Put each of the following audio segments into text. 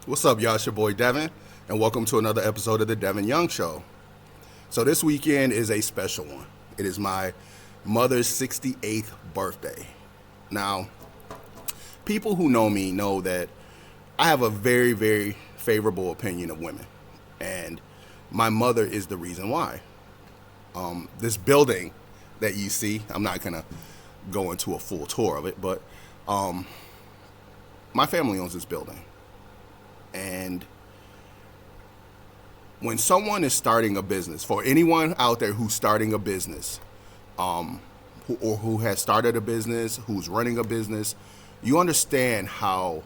What's up, y'all? It's your boy Devin, and welcome to another episode of the Devin Young Show. So this weekend is a special one. It is my mother's 68th birthday. Now, people who know me know that I have a very, very favorable opinion of women, and my mother is the reason why. This building that you see, I'm not gonna go into a full tour of it, but my family owns this building. And when someone is starting a business, for anyone out there who's starting a business, who has started a business, who's running a business, you understand how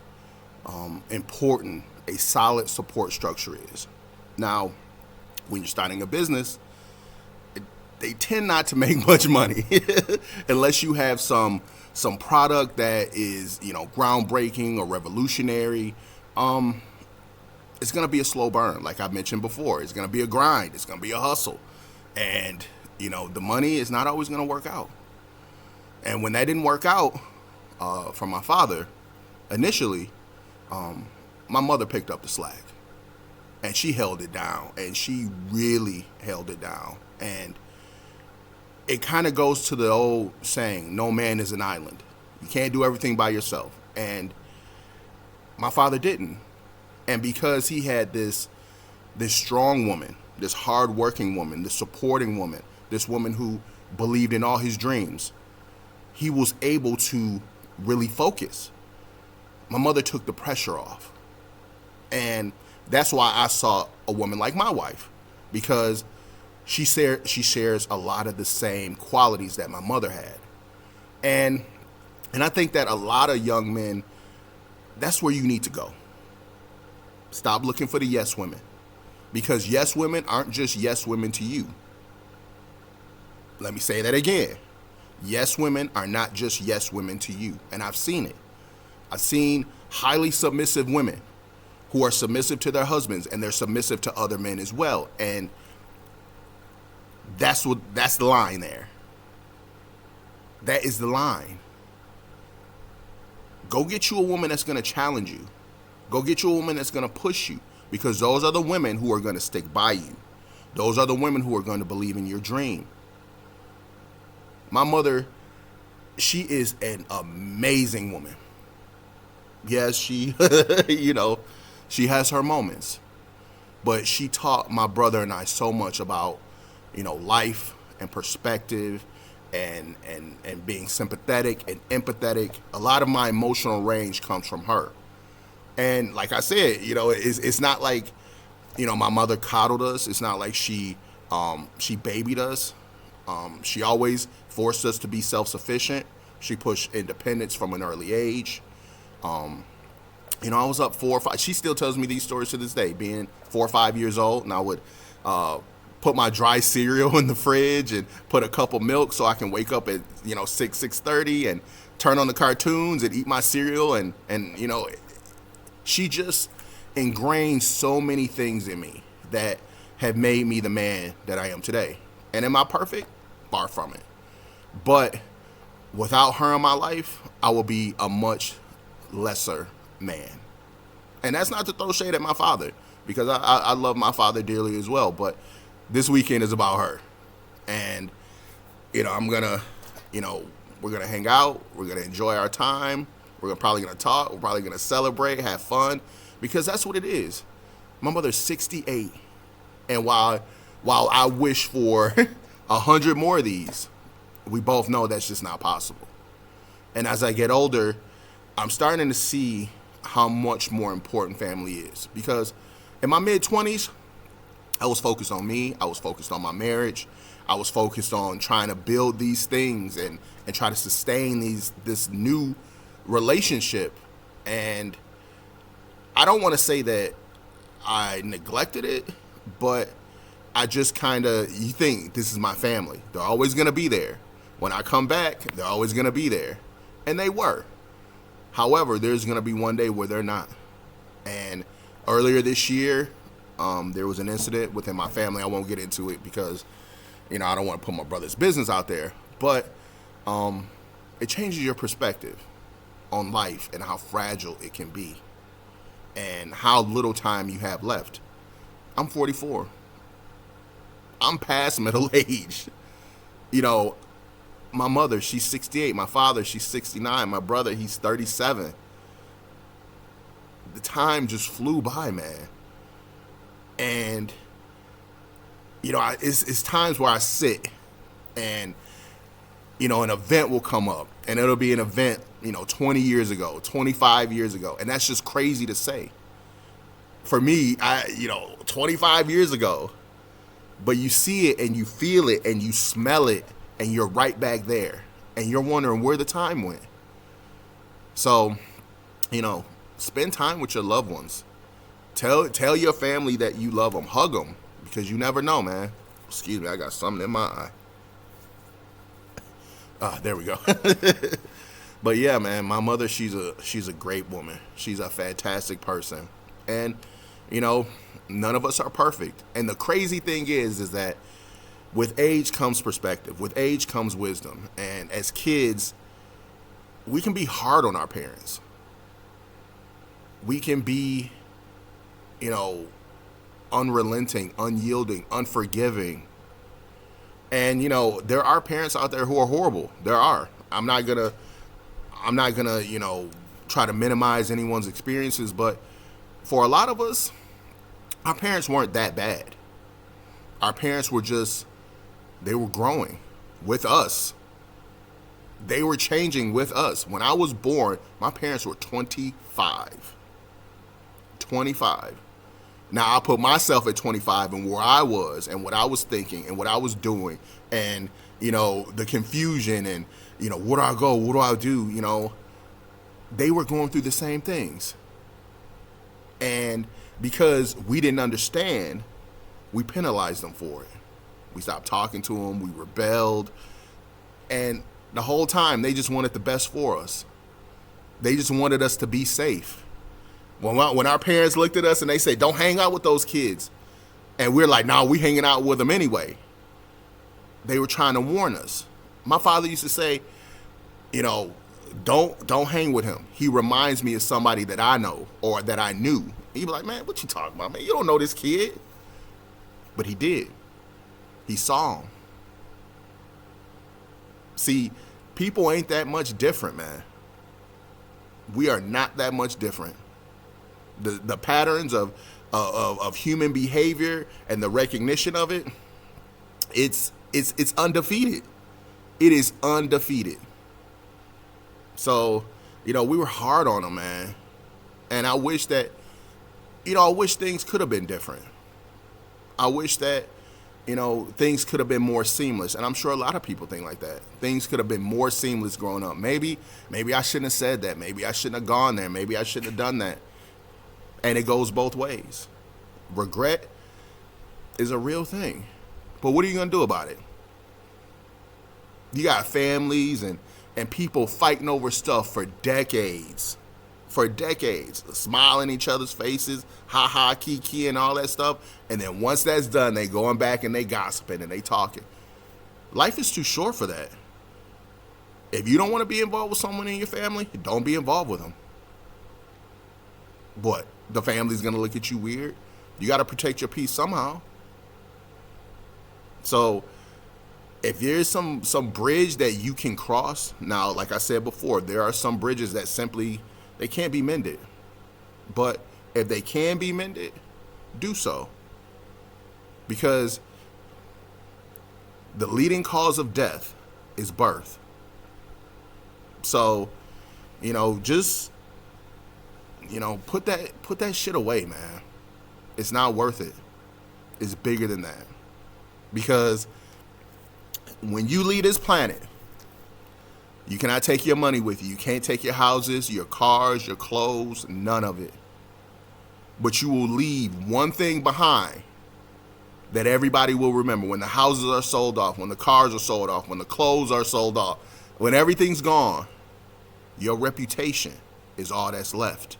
important a solid support structure is. Now, when you're starting a business, they tend not to make much money unless you have some product that is groundbreaking or revolutionary. It's going to be a slow burn, like I mentioned before. It's going to be a grind. It's going to be a hustle. And, the money is not always going to work out. And when that didn't work out for my father, initially, my mother picked up the slack. And she held it down. And she really held it down. And it kind of goes to the old saying, no man is an island. You can't do everything by yourself. And my father didn't. And because he had this strong woman, this hardworking woman, this supporting woman, this woman who believed in all his dreams, he was able to really focus. My mother took the pressure off. And that's why I saw a woman like my wife, because she shares a lot of the same qualities that my mother had. And I think that a lot of young men, that's where you need to go. Stop looking for the yes women, because yes women aren't just yes women to you. Let me say that again. Yes women are not just yes women to you. And I've seen it. I've seen highly submissive women who are submissive to their husbands, and they're submissive to other men as well. And that's the line there. That is the line. Go get you a woman that's going to challenge you. Go get you a woman that's going to push you, because those are the women who are going to stick by you. Those are the women who are going to believe in your dream. My mother, she is an amazing woman. Yes, she, she has her moments. But she taught my brother and I so much about, life and perspective and being sympathetic and empathetic. A lot of my emotional range comes from her. And like I said, it's not like, my mother coddled us. It's not like she babied us. She always forced us to be self-sufficient. She pushed independence from an early age. I was up 4 or 5. She still tells me these stories to this day, being 4 or 5 years old, and I would put my dry cereal in the fridge and put a cup of milk so I can wake up at 6:30 and turn on the cartoons and eat my cereal and she just ingrained so many things in me that have made me the man that I am today. And am I perfect? Far from it. But without her in my life, I will be a much lesser man. And that's not to throw shade at my father, because I love my father dearly as well. But this weekend is about her. And, I'm going to, we're going to hang out. We're going to enjoy our time. We're probably going to talk. We're probably going to celebrate, have fun, because that's what it is. My mother's 68. And while I wish for 100 more of these, we both know that's just not possible. And as I get older, I'm starting to see how much more important family is. Because in my mid-20s, I was focused on me. I was focused on my marriage. I was focused on trying to build these things and try to sustain this new relationship. And I don't want to say that I neglected it, but I just you think this is my family. They're always going to be there. When I come back, they're always going to be there. And they were. However, there's going to be one day where they're not. And earlier this year, there was an incident within my family. I won't get into it because, I don't want to put my brother's business out there. But it changes your perspective on life and how fragile it can be. and how little time you have left. I'm 44. I'm past middle age. You know, my mother, she's 68. My father, she's 69. My brother, he's 37. The time just flew by, man. And, you know, it's times where I sit and, you know, an event will come up and it'll be an event, you know, 20 years ago, 25 years ago. And that's just crazy to say. For me, 25 years ago, but you see it and you feel it and you smell it and you're right back there and you're wondering where the time went. So, you know, spend time with your loved ones. Tell your family that you love them. Hug them, because you never know, man. Excuse me, I got something in my eye. There we go. But yeah, man, my mother, she's a great woman. She's a fantastic person. And, you know, none of us are perfect. And the crazy thing is that with age comes perspective. With age comes wisdom. And as kids, we can be hard on our parents. We can be, you know, unrelenting, unyielding, unforgiving. And, you know, there are parents out there who are horrible. There are. I'm not gonna, you know, try to minimize anyone's experiences, but for a lot of us, our parents weren't that bad. Our parents were just, they were growing with us. They were changing with us. When I was born, my parents were 25. 25. Now, I put myself at 25 and where I was and what I was thinking and what I was doing and, you know, the confusion and, you know, where do I go? What do I do? You know, they were going through the same things. And because we didn't understand, we penalized them for it. We stopped talking to them. We rebelled. And the whole time, they just wanted the best for us. They just wanted us to be safe. When our parents looked at us and they said, don't hang out with those kids. And we're like, nah, we hanging out with them anyway. They were trying to warn us. My father used to say, you know, don't hang with him. He reminds me of somebody that I know or that I knew. He'd be like, man, what you talking about, man? You don't know this kid. But he did. He saw him. See, people ain't that much different, man. We are not that much different. The patterns of human behavior and the recognition of it, it's undefeated. It is undefeated. So, you know, we were hard on them, man. And I wish that, you know, I wish things could have been different. I wish that, you know, things could have been more seamless. And I'm sure a lot of people think like that. Things could have been more seamless growing up. Maybe I shouldn't have said that. Maybe I shouldn't have gone there. Maybe I shouldn't have done that. And it goes both ways. Regret is a real thing. But what are you going to do about it? You got families and people fighting over stuff for decades. For decades. Smiling in each other's faces, ha-ha, kiki, and all that stuff. And then once that's done, they going back and they gossiping and they talking. Life is too short for that. If you don't want to be involved with someone in your family, don't be involved with them. What? The family's going to look at you weird? You got to protect your peace somehow. So if there's some bridge that you can cross, now, like I said before, there are some bridges that simply, they can't be mended. But if they can be mended, do so. Because the leading cause of death is birth. So, you know, just, you know, put that shit away, man. It's not worth it. It's bigger than that. Because when you leave this planet, you cannot take your money with you. You can't take your houses, your cars, your clothes, none of it. But you will leave one thing behind that everybody will remember. When the houses are sold off, when the cars are sold off, when the clothes are sold off, when everything's gone, your reputation is all that's left.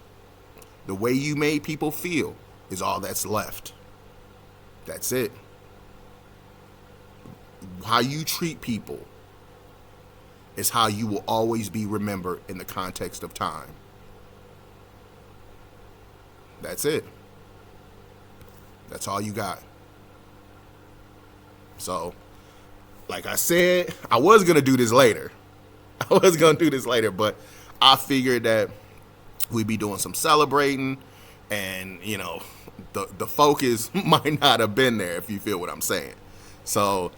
The way you made people feel is all that's left. That's it. How you treat people is how you will always be remembered in the context of time. That's it. That's all you got. So, like I said, I was going to do this later. But I figured that we'd be doing some celebrating, and, the focus might not have been there, if you feel what I'm saying. So,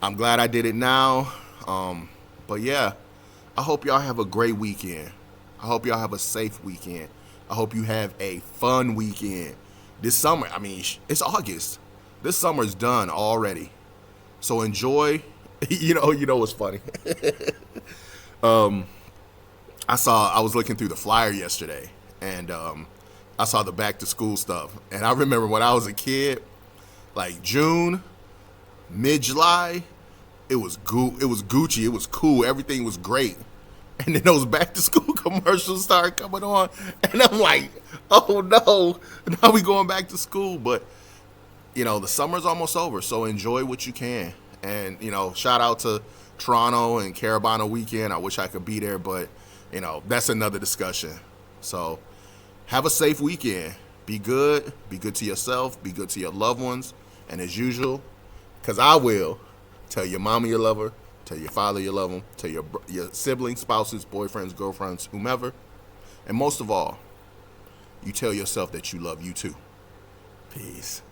I'm glad I did it now. But yeah, I hope y'all have a great weekend. I hope y'all have a safe weekend. I hope you have a fun weekend. This summer, it's August. This summer's done already. So enjoy. You know what's funny? I was looking through the flyer yesterday, and I saw the back to school stuff. And I remember when I was a kid, like June, mid-July, it was Gucci. It was cool. Everything was great. And then those back to school commercials started coming on, and I'm like, oh no, now we going back to school. But the summer's almost over, so enjoy what you can. And shout out to Toronto and Carabana weekend. I wish I could be there, but that's another discussion. So have a safe weekend. Be good to yourself, be good to your loved ones, and as usual, because I will, tell your mama you love her, tell your father you love them, tell your siblings, spouses, boyfriends, girlfriends, whomever. And most of all, you tell yourself that you love you too. Peace.